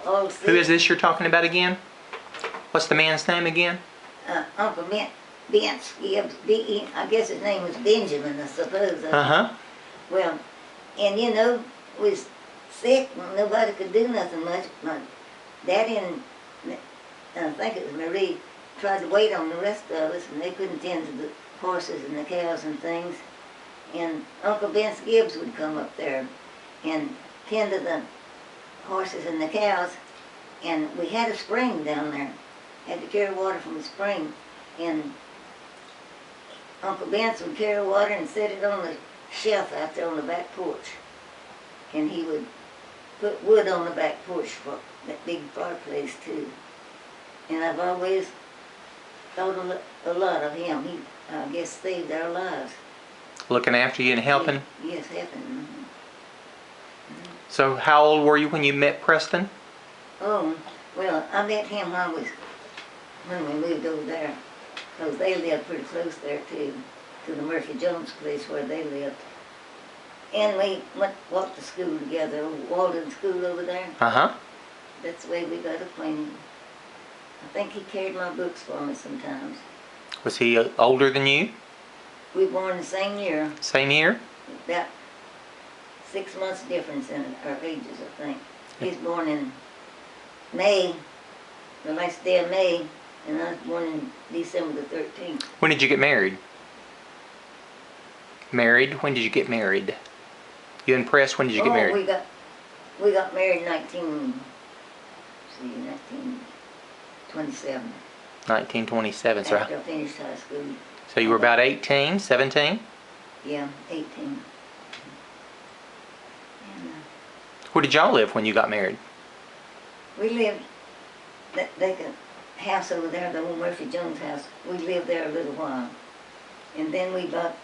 all sick. Who is this you're talking about again? What's the man's name again? Uncle Vince Gibbs. I guess his name was Benjamin, I suppose. Well, and you know, was sick. Nobody could do nothing much. My daddy and I think it was Marie tried to wait on the rest of us, and they couldn't tend to the horses and the cows and things. And Uncle Vince Gibbs would come up there and tend to the horses and the cows. And we had a spring down there. Had to carry water from the spring. And Uncle Vince would carry water and set it on the shelf out there on the back porch. And he would put wood on the back porch for that big fireplace too. And I've always thought a lot of him. He, I guess, saved our lives. Looking after you and helping? Yes, helping. So how old were you when you met Preston? Oh, well, I met him when we moved over there. Because they lived pretty close there too, to the Murphy Jones place where they lived. And we walked to school together, Walden School over there. That's the way we got acquainted. I think he carried my books for me sometimes. Was he older than you? We were born the same year. Same year? About 6 months difference in our ages, I think. He was born in May, the last day of May, and I was born in December the 13th. When did you get married? Married? When did you get married? You and Press, when did you get married? We got married in 1927. 1927, so after I finished high school. So you were about 18, 17? Yeah, 18. And, where did y'all live when you got married? We lived that house over there, the old Murphy Jones house. We lived there a little while. And then we bought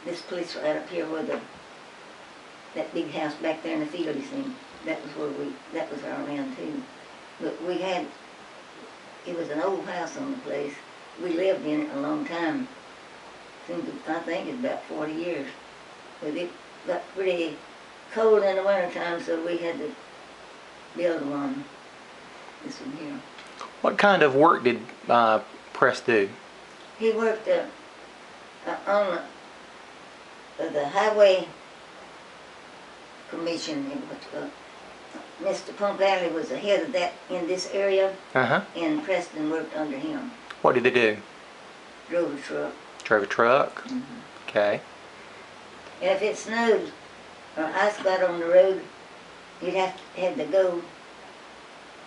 this place right up here where that big house back there in the field, you see. That was our land too. But we had, it was an old house on the place. We lived in it a long time. I think it's about 40 years. But it got pretty cold in the wintertime, so we had to build one. This one here. What kind of work did Press do? He worked on the highway commission. Mr. Pump Alley was the head of that in this area, and Preston worked under him. What did they do? Drove a truck. Drove a truck? Okay. And if it snowed or ice got on the road, you'd had to go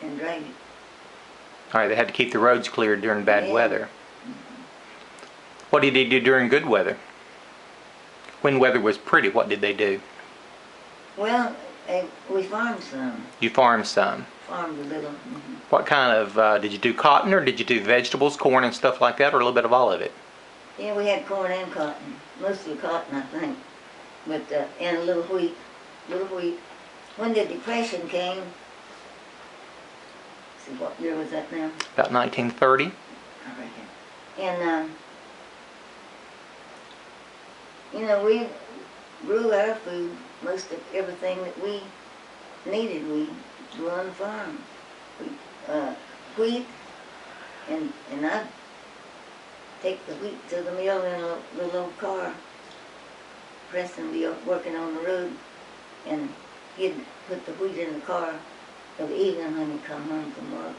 and drag it. All right, they had to keep the roads cleared during bad weather. What did they do during good weather? When weather was pretty, what did they do? Well, we farmed some. You farmed some? Farmed a little. What kind of, did you do cotton or did you do vegetables, corn and stuff like that, or a little bit of all of it? Yeah, we had corn and cotton. Mostly cotton, I think. But, and a little wheat. When the Depression came, see, what year was that now? About 1930. I reckon. And, you know, we grew our food, most of everything that we needed, we grew on the farm. Wheat, and I'd take the wheat to the mill in a little old car. Preston would be working on the road, and he'd put the wheat in the car of the evening when he'd come home from work.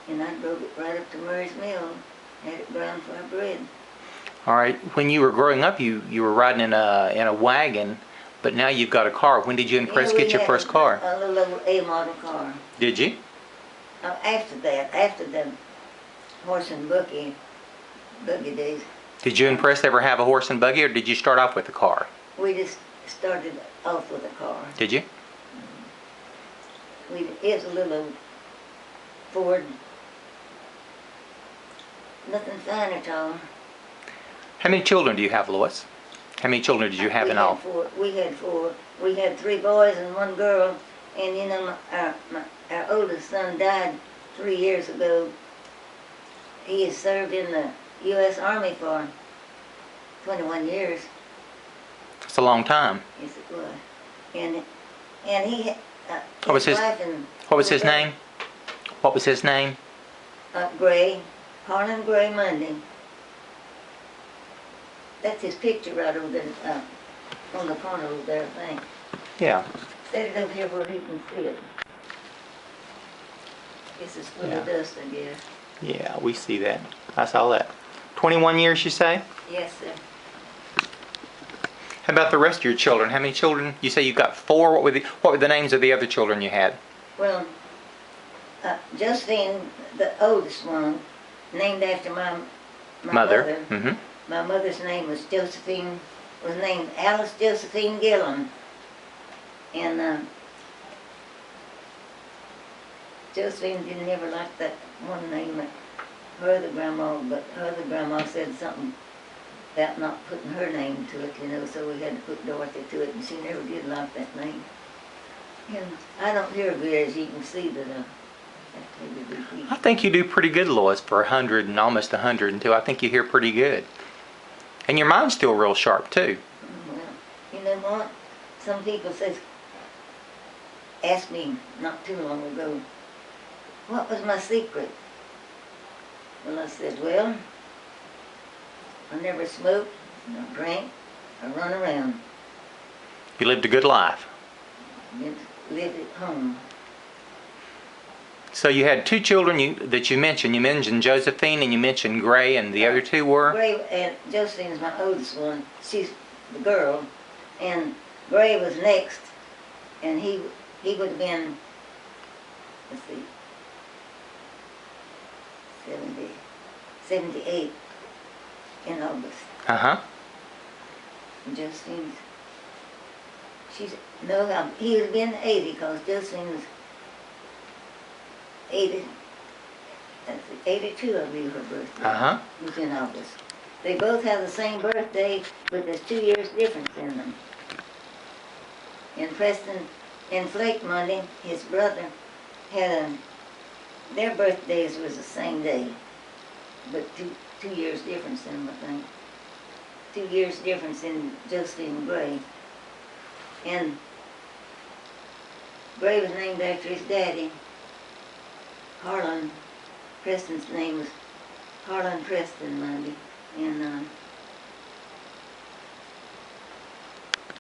And I drove it right up to Murray's Mill, had it ground for our bread. All right. When you were growing up, you were riding in a wagon, but now you've got a car. When did you and Press get your first car? A little old A-model car. Did you? After that, after the horse and buggy days. Did you and Press ever have a horse and buggy, or did you start off with a car? We just started off with a car. Did you? It was a little Ford. Nothing fine at all. How many children do you have, Lois? How many children did you have in all? We had four. We had 3 boys and 1 girl. And you know, our oldest son died 3 years ago. He has served in the U.S. Army for 21 years. That's a long time. Yes, it was. And What was his- wife and What was his little name? What was his name? Gray, Harlan Gray Monday. That's his picture right over there, on the corner over there, I think. Yeah. Set it over here where he can see it. This is full of Yeah. dust, I guess. Yeah, we see that. I saw that. 21 years, you say? Yes, sir. How about the rest of your children? How many children? You say you got 4. What were the names of the other children you had? Well, Josephine, the oldest one, named after my mother. Mm-hmm. My mother's name was named Alice Josephine Gillum. And Josephine didn't ever like that one name that her other grandma, but her other grandma said something about not putting her name to it, you know, so we had to put Dorothy to it, and she never did like that name. And I don't hear good, as you can see, that I think you do pretty good, Lois, for 100 and almost 102. I think you hear pretty good. And your mind's still real sharp, too. well, you know what? Some people asked me not too long ago, what was my secret? Well, I said, well, I never smoked, I drank, I run around, You lived a good life. lived at home. So you had 2 children that you mentioned. You mentioned Josephine and you mentioned Gray, and the other 2 were? Gray, and Josephine's my oldest one, she's the girl, and Gray was next, and he would have been, let's see, 78 in August. Uh-huh. Josephine's, he would have been 80, because Josephine was 80, that's 82, I believe, her birthday. Uh-huh. Was in August. They both have the same birthday, but there's 2 years difference in them. And Preston and Flake Monday, his brother, had their birthdays was the same day, but two years difference in them, I think. 2 years difference in Josephine Gray. And Gray was named after his daddy, Harlan. Preston's name was Harlan Preston Monday. And